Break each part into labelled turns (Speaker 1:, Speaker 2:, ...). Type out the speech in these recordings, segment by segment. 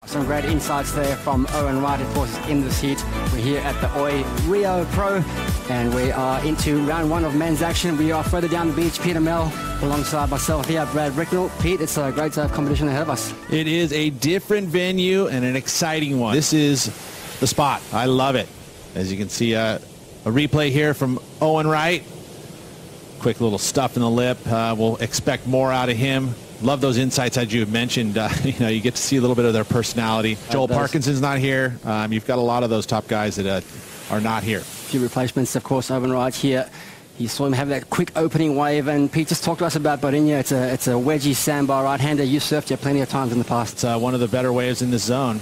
Speaker 1: Some great insights there from Owen Wright, of course, in this heat. We're here at the Oi Rio Pro, and we are into round one of men's action. We are further down the beach, Peter Mel, alongside myself here, Brad Ricknell. Pete, it's a great competition ahead of us.
Speaker 2: It is a different venue and an exciting one. This is the spot. I love it. As you can see, a replay here from Owen Wright. Quick little stuff in the lip. We'll expect more out of him. Love those insights as you mentioned. You get to see a little bit of their personality. Joel Parkinson's not here. You've got a lot of those top guys that are not here. A
Speaker 1: few replacements, of course. Owen Wright here. You saw him have that quick opening wave, and Pete, just talked to us about Barinya. It's a wedgie sandbar right-hander. You've surfed here plenty of times in the past.
Speaker 2: It's one of the better waves in this zone.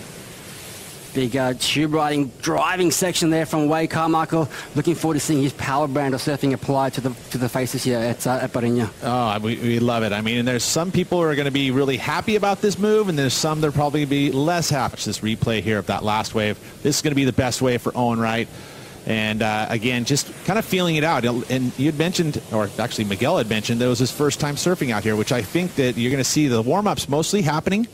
Speaker 1: Big tube riding, driving section there from Wade Carmichael. Looking forward to seeing his power brand of surfing applied to the faces here at Barinya.
Speaker 2: Oh, we love it. I mean, and there's some people who are going to be really happy about this move, and there's some that are probably going to be less happy. This replay here of that last wave. This is going to be the best wave for Owen Wright. And again, just kind of feeling it out. And you had mentioned, or actually Miguel had mentioned, that it was his first time surfing out here, which I think that you're going to see the warm-ups mostly happening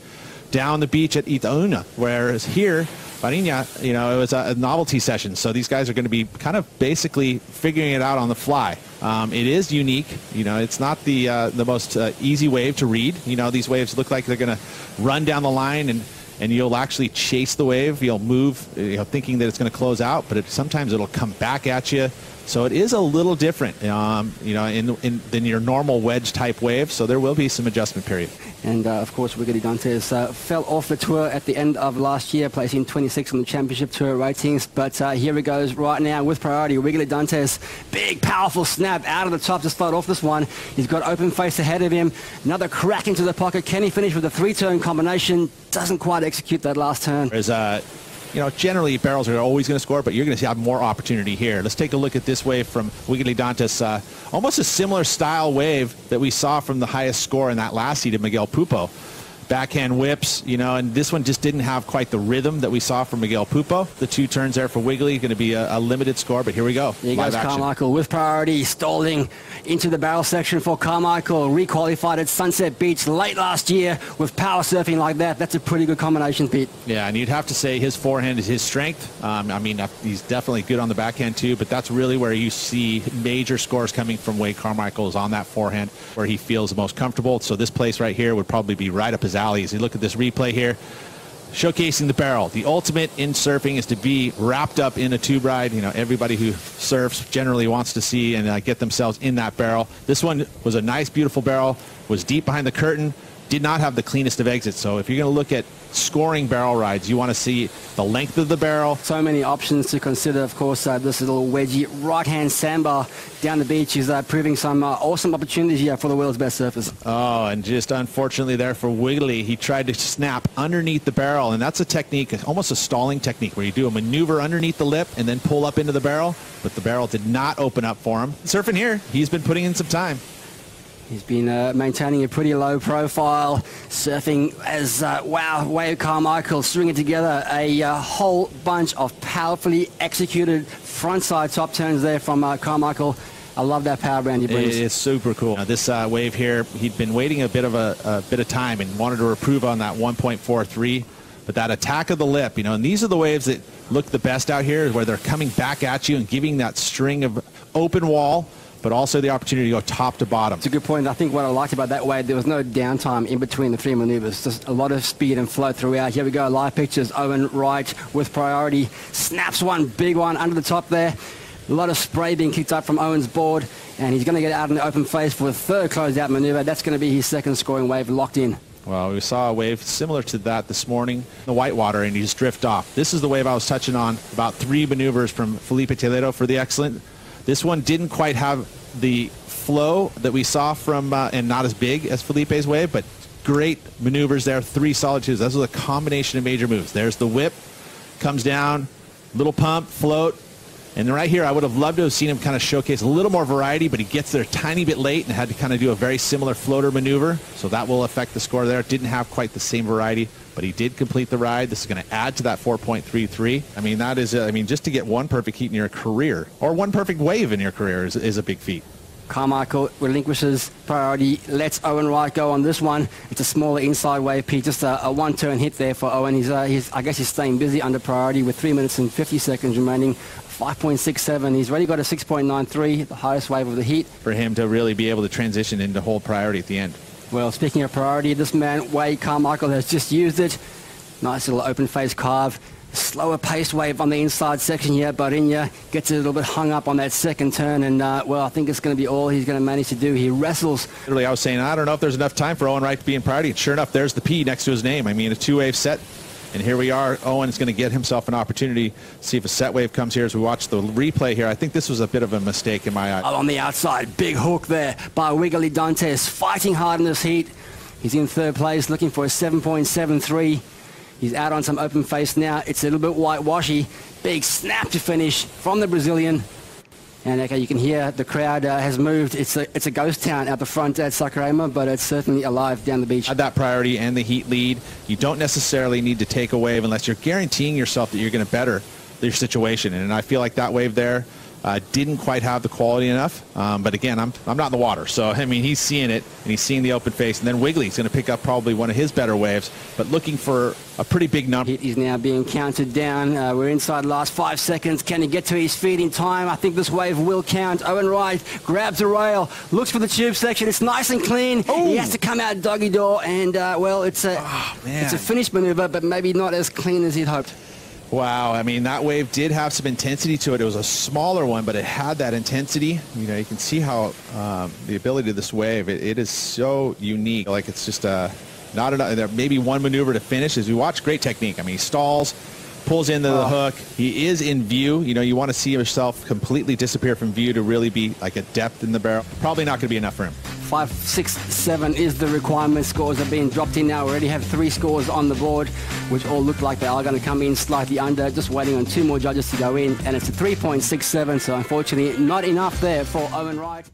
Speaker 2: down the beach at Itaúna, whereas here, Barinya, it was a novelty session. So these guys are going to be kind of basically figuring it out on the fly. It is unique. It's not the most easy wave to read. These waves look like they're going to run down the line and you'll actually chase the wave. You'll move, thinking that it's going to close out, but sometimes it'll come back at you. So it is a little different, than your normal wedge-type wave. So there will be some adjustment period.
Speaker 1: And, of course, Wiggolly Dantas fell off the tour at the end of last year, placing 26 on the championship tour ratings. But here he goes right now with priority. Wiggolly Dantas, big, powerful snap out of the top to start off this one. He's got open face ahead of him. Another crack into the pocket. Can he finish with a three-turn combination? Doesn't quite execute that last turn.
Speaker 2: Generally barrels are always going to score, but you're going to have more opportunity here. Let's take a look at this wave from Wiggolly Dantas. Almost a similar style wave that we saw from the highest score in that last heat of Miguel Pupo. Backhand whips, and this one just didn't have quite the rhythm that we saw from Miguel Pupo. The two turns there for Wiggolly, going to be a limited score, but here we go.
Speaker 1: Here goes Carmichael with priority, stalling into the barrel section for Carmichael. Requalified at Sunset Beach late last year with power surfing like that. That's a pretty good combination, Pete.
Speaker 2: Yeah, and you'd have to say his forehand is his strength. He's definitely good on the backhand too, but that's really where you see major scores coming from Wade Carmichael is on that forehand where he feels the most comfortable. So this place right here would probably be right up his alley. As you look at this replay here, showcasing the barrel. The ultimate in surfing is to be wrapped up in a tube ride. Everybody who surfs generally wants to see and get themselves in that barrel. This one was a nice, beautiful barrel, was deep behind the curtain, did not have the cleanest of exits. So if you're going to look at scoring barrel rides, you want to see the length of the barrel.
Speaker 1: So many options to consider. Of course, this little wedgie right-hand sandbar down the beach is proving some awesome opportunities here for the world's best surfers.
Speaker 2: Oh, and just unfortunately there for Wiggolly, he tried to snap underneath the barrel, and that's a technique, almost a stalling technique, where you do a maneuver underneath the lip and then pull up into the barrel, but the barrel did not open up for him. Surfing here, he's been putting in some time.
Speaker 1: He's been maintaining a pretty low profile, surfing as, Wade Carmichael stringing together a whole bunch of powerfully executed frontside top turns there from Carmichael. I love that power brand he brings.
Speaker 2: It's super cool. This wave here, he'd been waiting a bit of time and wanted to improve on that 1.43. But that attack of the lip, and these are the waves that look the best out here, where they're coming back at you and giving that string of open wall, but also the opportunity to go top to bottom.
Speaker 1: It's a good point. I think what I liked about that wave, there was no downtime in between the three maneuvers. Just a lot of speed and flow throughout. Here we go, live pictures. Owen Wright with priority. Snaps one, big one under the top there. A lot of spray being kicked up from Owen's board, and he's going to get out in the open face for a third closeout maneuver. That's going to be his second scoring wave locked in.
Speaker 2: Well, we saw a wave similar to that this morning, the whitewater, and he just drift off. This is the wave I was touching on, about 3 maneuvers from Felipe Toledo for the excellent. This one didn't quite have the flow that we saw from, and not as big as Felipe's wave, but great maneuvers there, 3 solid twos. This was a combination of major moves. There's the whip, comes down, little pump, float, and then right here I would have loved to have seen him kind of showcase a little more variety, but he gets there a tiny bit late and had to kind of do a very similar floater maneuver, so that will affect the score there. Didn't have quite the same variety, but he did complete the ride. This is going to add to that 4.33. That is, just to get one perfect heat in your career, or one perfect wave in your career is a big feat.
Speaker 1: Carmichael relinquishes priority, lets Owen Wright go on this one. It's a smaller inside wave, Pete. Just a one-turn hit there for Owen. I guess he's staying busy under priority with 3 minutes and 50 seconds remaining. 5.67. He's already got a 6.93, the highest wave of the heat.
Speaker 2: For him to really be able to transition into hold priority at the end.
Speaker 1: Well, speaking of priority, this man, Carmichael, has just used it. Nice little open face carve. Slower pace wave on the inside section here. Barinya gets a little bit hung up on that second turn, and well, I think it's going to be all he's going to manage to do. He wrestles.
Speaker 2: Literally, I was saying, I don't know if there's enough time for Owen Wright to be in priority. And sure enough, there's the P next to his name. I mean, a two-wave set. And here we are. Owen is going to get himself an opportunity to see if a set wave comes here as we watch the replay here. I think this was a bit of a mistake in my eyes.
Speaker 1: On the outside, big hook there by Wiggolly Dantas, fighting hard in this heat. He's in third place, looking for a 7.73. He's out on some open face now. It's a little bit whitewashy. Big snap to finish from the Brazilian. And okay, you can hear the crowd has moved. It's a ghost town out the front at Saquarema, but it's certainly alive down the beach.
Speaker 2: Had that priority and the heat lead. You don't necessarily need to take a wave unless you're guaranteeing yourself that you're going to better your situation. And I feel like that wave there didn't quite have the quality enough. But again, I'm not in the water. So, I mean, he's seeing it, and he's seeing the open face. And then Wiggolly's going to pick up probably one of his better waves, but looking for a pretty big number.
Speaker 1: He's now being counted down. We're inside the last 5 seconds. Can he get to his feet in time? I think this wave will count. Owen Wright grabs a rail, looks for the tube section. It's nice and clean. Ooh. He has to come out doggy door, and, well, it's a finish maneuver, but maybe not as clean as he'd hoped.
Speaker 2: Wow, I mean, that wave did have some intensity to it. It was a smaller one, but it had that intensity. You know, you can see how the ability of this wave, it is so unique. Like, it's just not enough, maybe one maneuver to finish. As we watch, great technique. I mean, he stalls, pulls into the hook. He is in view. You know, you want to see yourself completely disappear from view to really be like a depth in the barrel. Probably not going to be enough for him.
Speaker 1: 5, 6, 7 is the requirement. Scores are being dropped in now. We already have 3 scores on the board, which all look like they are going to come in slightly under. Just waiting on 2 more judges to go in, and it's a 3.67, so unfortunately not enough there for Owen Wright.